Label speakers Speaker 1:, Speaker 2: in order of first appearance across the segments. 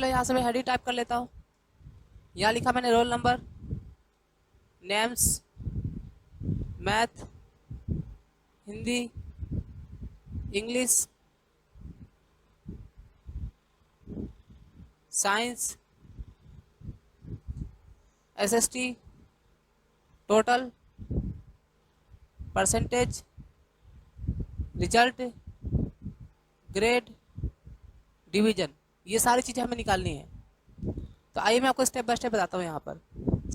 Speaker 1: पहले यहाँ से मैं हेडिंग टाइप कर लेता हूँ। यहाँ लिखा मैंने roll number, names, math, Hindi, English, science, SST, total, percentage, result, grade, division, ये सारी चीज़ें हमें निकालनी है। तो आइए मैं आपको स्टेप बाय स्टेप बताता हूँ यहाँ पर।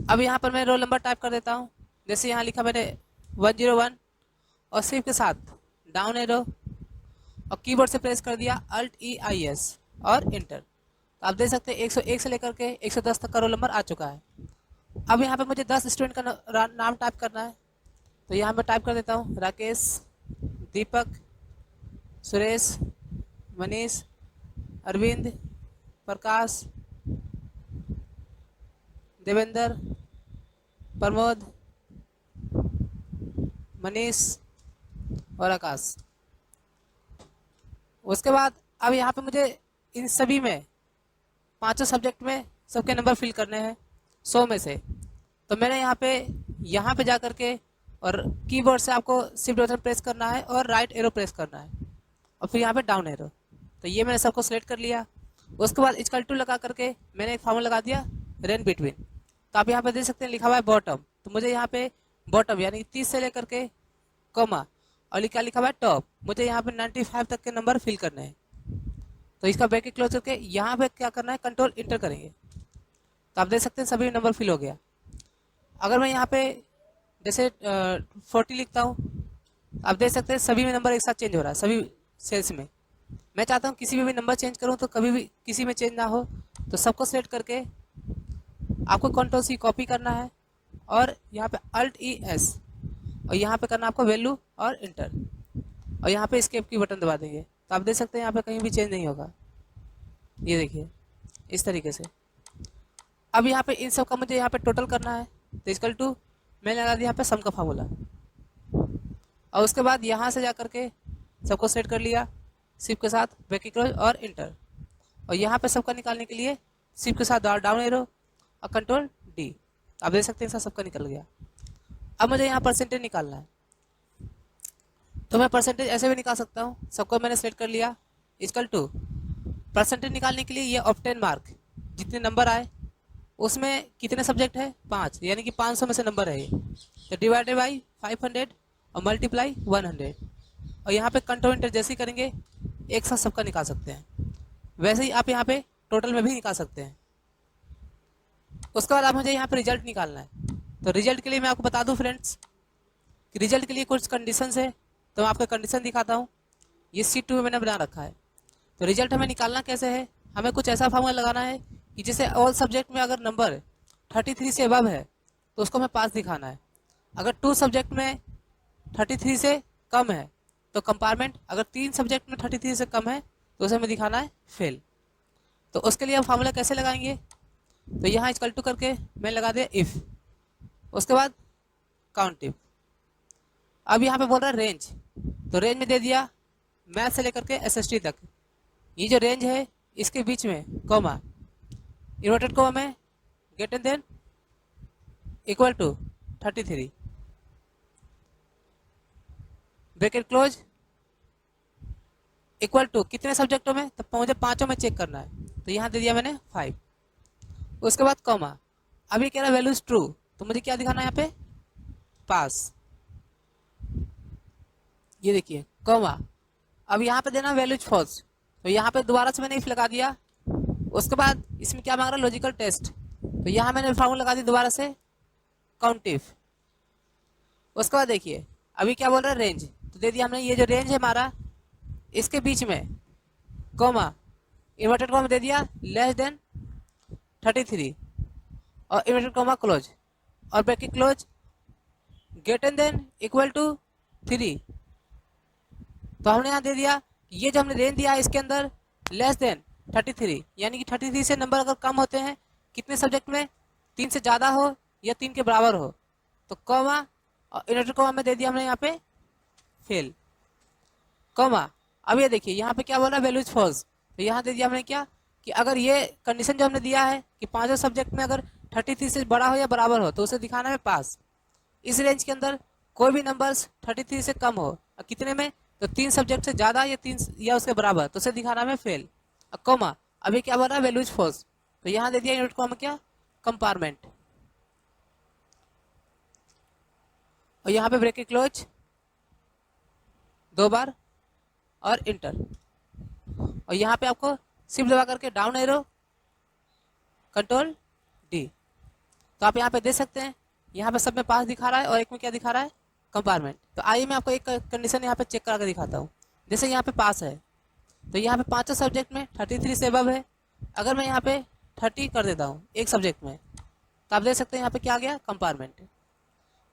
Speaker 1: अब यहाँ पर मैं रोल नंबर टाइप कर देता हूँ। जैसे यहाँ लिखा मैंने 101 और सिर्फ के साथ डाउन एरो और कीबोर्ड से प्रेस कर दिया Alt-E-I-S और इंटर। तो आप देख सकते हैं 101 से लेकर के 110 तक का रोल नंबर आ चुका है। अब यहाँ पे मुझे 10 स्टूडेंट का नाम टाइप करना है। तो यहाँ मैं टाइप कर देता हूँ राकेश, दीपक, सुरेश, मनीष, अरविंद, प्रकाश, देवेंद्र, प्रमोद, मनीष और आकाश। उसके बाद अब यहाँ पे मुझे इन सभी में पांचों सब्जेक्ट में सबके नंबर फिल करने हैं 100 में से। तो मैंने यहाँ पे जा करके और कीबोर्ड से आपको शिफ्ट बटन प्रेस करना है और राइट एरो प्रेस करना है और फिर यहाँ पे डाउन एरो। तो ये मैंने सबको सिलेक्ट कर लिया। उसके बाद इक्वल टू लगा करके मैंने एक फार्मूला लगा दिया रेंज बिटवीन। तो आप यहाँ पे देख सकते हैं लिखा हुआ है बॉटम। तो मुझे यहाँ पे बॉटम यानी 30 से लेकर के कॉमा और लिखा हुआ है टॉप, मुझे यहाँ पे 95 तक के नंबर फिल करने हैं। तो इसका ब्रैकेट क्लोज करके यहाँ पे क्या करना है, कंट्रोल इंटर करेंगे। तो आप देख सकते हैं सभी नंबर फिल हो गया। अगर मैं यहाँ पे जैसे 40 लिखता हूँ, आप देख सकते हैं सभी में नंबर एक साथ चेंज हो रहा है सभी सेल्स में। मैं चाहता हूँ किसी में भी नंबर चेंज करूँ तो कभी भी किसी में चेंज ना हो। तो सबको सेलेक्ट करके आपको कंट्रोल सी कॉपी करना है और यहाँ पे Alt-E-S और यहाँ पे करना आपको वैल्यू और इंटर और यहाँ पे एस्केप की बटन दबा देंगे। तो आप देख सकते हैं यहाँ पे कहीं भी चेंज नहीं होगा। ये देखिए इस तरीके से। अब यहाँ पे इन सब का मुझे यहाँ पे टोटल करना है। तो इक्वल टू मैंने लगा दिया यहाँ पे सम का फार्मूला और उसके बाद यहाँ से जा करके सबको सेट कर लिया शिफ्ट के साथ ब्रैकेट क्लोज और इंटर और यहाँ पे सबका निकालने के लिए शिफ्ट के साथ डाउन एरो और कंट्रोल डी। आप देख सकते हैं सबका निकल गया। अब मुझे यहाँ परसेंटेज निकालना है। तो मैं परसेंटेज ऐसे भी निकाल सकता हूँ। सबको मैंने सेलेक्ट कर लिया इक्वल टू परसेंटेज निकालने के लिए ये ऑब्टेन मार्क, जितने नंबर आए उसमें कितने सब्जेक्ट है 5 यानी कि 500 में से नंबर है ये। तो डिवाइडेड बाई 500 और मल्टीप्लाई 100 और यहाँ पे कंट्रोल इंटर जैसे ही करेंगे एक साथ सबका निकाल सकते हैं। वैसे ही आप यहाँ पे टोटल में भी निकाल सकते हैं। उसके बाद आप मुझे यहाँ पे रिजल्ट निकालना है। तो रिजल्ट के लिए मैं आपको बता दूं फ्रेंड्स कि रिजल्ट के लिए कुछ कंडीशंस है। तो मैं आपको कंडीशन दिखाता हूँ। ये शीट 2 में मैंने बना रखा है। तो रिजल्ट हमें निकालना कैसे है, हमें कुछ ऐसा फार्मूला लगाना है कि जैसे ऑल सब्जेक्ट में अगर नंबर 33 से अबव है तो उसको हमें पास दिखाना है। अगर 2 सब्जेक्ट में 33 से कम है तो कंपार्टमेंट, अगर 3 सब्जेक्ट में 33 से कम है तो उसे हमें दिखाना है फेल। तो उसके लिए हम फार्मूला कैसे लगाएंगे, तो यहाँ इक्वल टू करके मैं लगा दिया इफ़, उसके बाद काउंट इफ। अब यहाँ पे बोल रहा है रेंज, तो रेंज में दे दिया मैथ से लेकर के एसएसटी तक। ये जो रेंज है इसके बीच में कॉमा, इन्वर्टेड कॉमा में greater than equal to 33 bracket close equal to कितने सब्जेक्टों में, तो मुझे 5 में चेक करना है। तो यहाँ दे दिया मैंने 5। उसके बाद कॉमा, अभी कह रहा वैल्यू इज ट्रू, तो मुझे क्या दिखाना है यहाँ पे पास। ये देखिए कॉमा, अब यहाँ पे देना वैल्यू इज फॉल्स, तो यहाँ पे दोबारा से मैंने इफ लगा दिया। उसके बाद इसमें क्या मांग रहा है लॉजिकल टेस्ट, तो यहाँ मैंने फार्मूला लगा दी दोबारा से काउंट इफ। उसके बाद देखिए अभी क्या बोल रहा है रेंज, तो दे दिया हमने ये जो रेंज है हमारा इसके बीच में कॉमा, इन्वर्टेड कॉमा दे दिया लेस देन 33 और इन्वर्टेड कॉमा क्लोज और bracket close greater than equal to 3। तो हमने यहाँ दे दिया ये जो हमने रेंज दिया है इसके अंदर लेस देन 33 यानी कि 33 से नंबर अगर कम होते हैं कितने सब्जेक्ट में, 3 से ज़्यादा हो या 3 के बराबर हो, तो कॉमा और इन्वर्टेड कॉमा में दे दिया हमने यहाँ पे फेल कॉमा। अब ये देखिए यहाँ पे क्या बोल रहा है वैल्यू इज फॉल्स, तो यहाँ दे दिया हमने क्या कि अगर ये कंडीशन जो हमने दिया है कि पांचों सब्जेक्ट में अगर 33 से बड़ा हो या बराबर हो तो उसे दिखाना है पास। इस रेंज के अंदर कोई भी नंबर्स 33 से कम हो और कितने में, तो 3 सब्जेक्ट से ज़्यादा या 3 या उसके बराबर, तो उसे दिखाना है फेल। अब कॉमा, अभी क्या बोल रहा है, वैल्यूज फॉल्स, तो यहाँ दे दिया यूनिट कॉमा क्या, कंपार्टमेंट, और यहाँ पे ब्रेकेट क्लोज 2 बार और इंटर, और यहाँ पे आपको शिफ्ट दबा करके डाउन एरो कंट्रोल डी। तो आप यहाँ पे देख सकते हैं यहाँ पे सब में पास दिखा रहा है और एक में क्या दिखा रहा है, कंपार्टमेंट। तो आइए मैं आपको एक कंडीशन यहाँ पे चेक करा के दिखाता हूँ। जैसे यहाँ पे पास है तो यहाँ पे पांचों सब्जेक्ट में 33 से अबव है। अगर मैं यहाँ पे 30 कर देता हूँ एक सब्जेक्ट में तो आप देख सकते हैं यहाँ पे क्या आ गया, कंपार्टमेंट।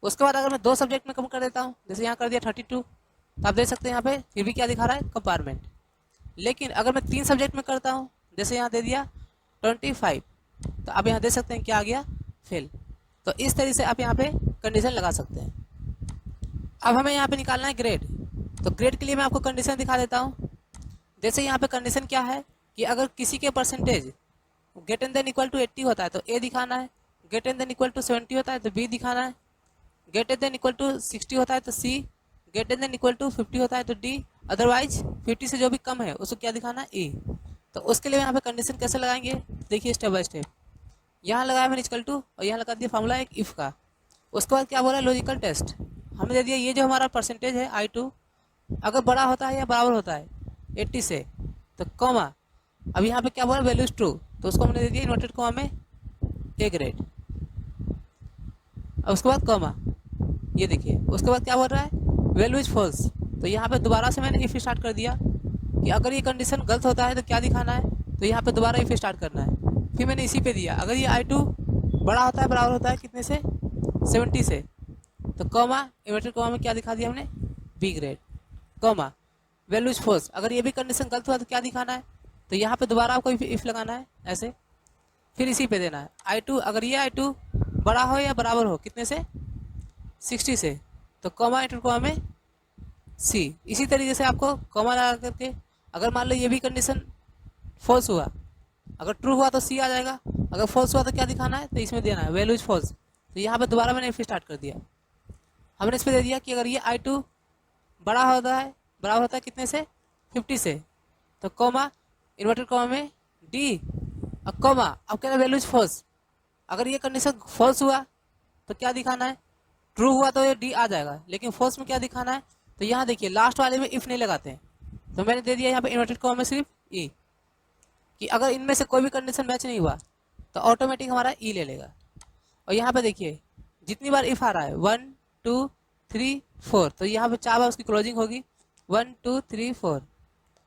Speaker 1: उसके बाद अगर मैं 2 सब्जेक्ट में कम कर देता हूँ, जैसे यहाँ कर दिया 32, तो आप देख सकते हैं यहाँ पे फिर भी क्या दिखा रहा है, कंपार्टमेंट। लेकिन अगर मैं 3 सब्जेक्ट में करता हूँ, जैसे यहाँ दे दिया 25, तो आप यहाँ देख सकते हैं क्या आ गया, फेल। तो इस तरीके से आप यहाँ पे कंडीशन लगा सकते हैं। अब हमें यहाँ पे निकालना है ग्रेड। तो ग्रेड के लिए मैं आपको कंडीशन दिखा देता हूँ। जैसे यहाँ पे कंडीशन क्या है कि अगर किसी के percentage greater than equal to 80 होता है तो ए दिखाना है, ग्रेटर देन इक्वल टू 70 होता है तो बी दिखाना है, ग्रेटर देन इक्वल टू 60 होता है तो सी, ग्रेटर देन इक्वल टू 50 होता है तो डी, अदरवाइज 50 से जो भी कम है उसको क्या दिखाना है, ई। तो उसके लिए यहाँ पे कंडीशन कैसे लगाएंगे, देखिए स्टेप बाय स्टेप। यहाँ लगाया मैंने इक्वल टू और यहाँ लगा दिया फॉर्मूला एक इफ का। उसके बाद क्या बोला, लॉजिकल टेस्ट हमने दे दिया, ये जो हमारा परसेंटेज है I2 अगर बड़ा होता है या बराबर होता है 80 से तो कॉमा, अब यहाँ पे क्या बोला, वैल्यूज ट्रू, तो उसको हमने दे दिया इन्वर्टेड कॉमा में ए ग्रेड। अब उसके बाद कॉमा, ये देखिए उसके बाद क्या बोल रहा है, वैल्यूज फॉल्स, तो यहाँ पे दोबारा से मैंने इफ स्टार्ट कर दिया कि अगर ये कंडीशन गलत होता है तो क्या दिखाना है, तो यहाँ पे दोबारा इफ स्टार्ट करना है। फिर मैंने इसी पे दिया अगर ये I2 बड़ा होता है बराबर होता है कितने से, 70 से, तो कॉमा इन्वर्टेड कॉमा में क्या दिखा दिया हमने, B grade, comma values false, अगर ये भी कंडीशन गलत हुआ तो क्या दिखाना है, तो यहाँ पे दोबारा आपको इफ लगाना है ऐसे, फिर इसी पे देना है I2 अगर ये I2 बड़ा हो या बराबर हो कितने से, 60 से, तो कॉमा इंटर कॉमा में सी। इसी तरीके से आपको कॉमा लगा करके अगर मान लो ये भी कंडीशन फॉल्स हुआ, अगर ट्रू हुआ तो सी आ जाएगा, अगर फॉल्स हुआ तो क्या दिखाना है, तो इसमें देना है वैल्यूज फॉल्स। तो यहाँ पे दोबारा मैंने इफ स्टार्ट कर दिया, हमने इस पर दे दिया कि अगर ये I2 बड़ा होता है बराबर होता है कितने से, 50 से, तो कॉमा इन्वर्टेड कॉमा में डी और कॉमा, अब क्या वैल्यूज फॉल्स, अगर ये कंडीशन फॉल्स हुआ तो क्या दिखाना है, ट्रू हुआ तो ये डी आ जाएगा, लेकिन फॉल्स में क्या दिखाना है, तो यहाँ देखिए लास्ट वाले में इफ नहीं लगाते हैं, तो मैंने दे दिया यहाँ पे इन्वर्टेड कॉमा में सिर्फ ई, कि अगर इनमें से कोई भी कंडीशन मैच नहीं हुआ तो ऑटोमेटिक हमारा ई ले लेगा। और यहाँ पे देखिए जितनी बार इफ आ रहा है 1 2 3 4, तो यहाँ पे 4 बार उसकी क्लोजिंग होगी 1 2 3 4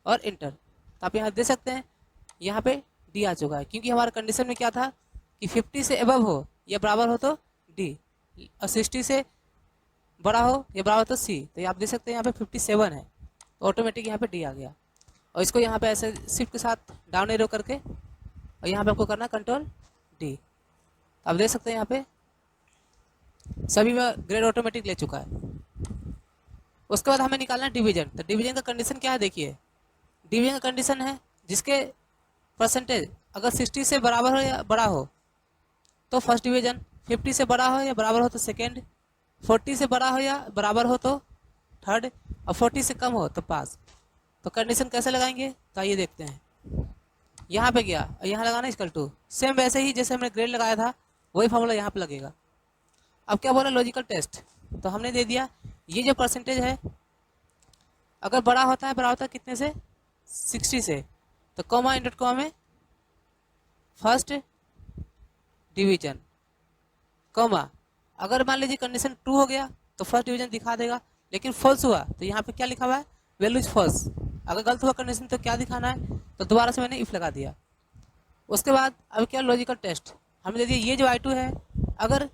Speaker 1: और इंटर। तो आप यहाँ देख सकते हैं यहाँ पे डी आ चुका है, क्योंकि हमारा कंडीशन में क्या था कि 50 से अबव हो या बराबर हो तो डी, और 60 से बड़ा हो या बराबर हो तो सी। तो आप देख सकते हैं यहाँ पे 57 है, तो ऑटोमेटिक यहाँ पे डी आ गया। और इसको यहाँ पे ऐसे शिफ्ट के साथ डाउन एरो करके और यहाँ पे आपको करना कंट्रोल डी। आप देख सकते हैं यहाँ पे सभी में ग्रेड ऑटोमेटिक ले चुका है। उसके बाद हमें निकालना है डिवीजन। तो डिवीजन का कंडीशन क्या है, देखिए डिवीजन का कंडीशन है जिसके परसेंटेज अगर 60 से बराबर हो या बड़ा हो तो फर्स्ट डिवीजन, 50 से बड़ा हो या बराबर हो तो सेकेंड, 40 से बड़ा हो या बराबर हो तो थर्ड, और 40 से कम हो तो पास। तो कंडीशन कैसे लगाएंगे, तो आइए देखते हैं। यहाँ पे गया और यहाँ लगाना इक्वल टू, सेम वैसे ही जैसे हमने ग्रेड लगाया था वही फॉर्मूला यहाँ पे लगेगा। अब क्या बोला, लॉजिकल टेस्ट, तो हमने दे दिया ये जो परसेंटेज है अगर बड़ा होता है बड़ा होता है कितने से, 60 से, तो कॉमा इंटर कॉमा में फर्स्ट डिवीजन, कॉमा अगर मान लीजिए कंडीशन ट्रू हो गया तो फर्स्ट डिवीजन दिखा देगा, लेकिन फॉल्स हुआ तो यहाँ पे क्या लिखा हुआ है, वैल्यूज फॉल्स। अगर गलत हुआ कंडीशन तो क्या दिखाना है, तो दोबारा से मैंने इफ लगा दिया। उसके बाद अब क्या, लॉजिकल टेस्ट हमने दे दिया ये जो I2 है अगर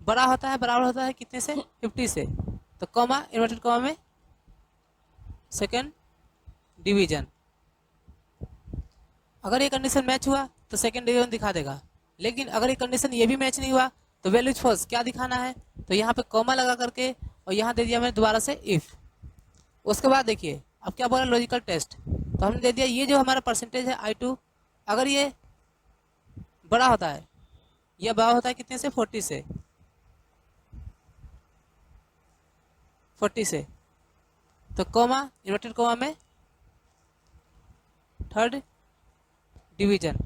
Speaker 1: बड़ा होता है बराबर होता है कितने से, 50 से, तो कॉमा इन्वर्टेड कॉमा में सेकेंड डिवीजन। अगर ये कंडीशन मैच हुआ तो सेकेंड डिवीजन दिखा देगा, लेकिन अगर ये कंडीशन ये भी मैच नहीं हुआ तो वैल्यूज फॉल्स क्या दिखाना है, तो यहाँ पे कॉमा लगा करके और यहाँ दे दिया मैंने दोबारा से इफ। उसके बाद देखिए अब क्या बोला, लॉजिकल टेस्ट, तो हमने दे दिया ये जो हमारा परसेंटेज है I2 अगर ये बड़ा होता है, यह बड़ा होता है कितने से, 40 से, 40 से, तो कॉमा, इन्वर्टेड कॉमा में थर्ड डिवीजन,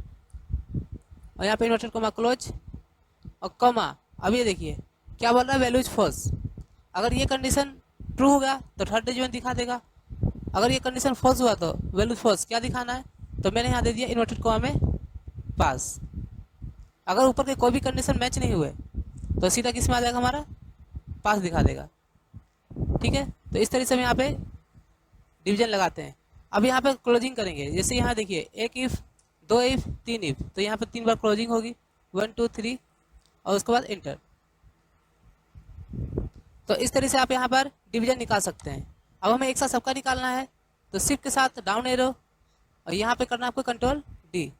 Speaker 1: और यहाँ पे इन्वर्टेड कॉमा क्लोज और कॉमा। अब ये देखिए क्या बोल रहा है, वैल्यूज फॉल्स। अगर ये कंडीशन ट्रू होगा तो थर्ड डिवीजन दिखा देगा, अगर ये कंडीशन फॉल्स हुआ तो वैल्यूज फॉल्स। क्या दिखाना है, तो मैंने यहाँ दे दिया इन्वर्टेड कॉमा में पास। अगर ऊपर के कोई भी कंडीशन मैच नहीं हुए तो सीधा किस में आ जाएगा, हमारा पास दिखा देगा। ठीक है, तो इस तरीके से हम यहाँ पे डिवीजन लगाते हैं। अब यहाँ पे क्लोजिंग करेंगे, जैसे यहाँ देखिए एक इफ, दो इफ, तीन इफ, तो यहाँ पे 3 बार क्लोजिंग होगी, 1 2 3, और उसके बाद इंटर। तो इस तरीके से आप यहाँ पर डिवीजन निकाल सकते हैं। अब हमें एक साथ सबका निकालना है, तो शिफ्ट के साथ डाउन एरो, और यहाँ पे करना है आपको कंट्रोल डी।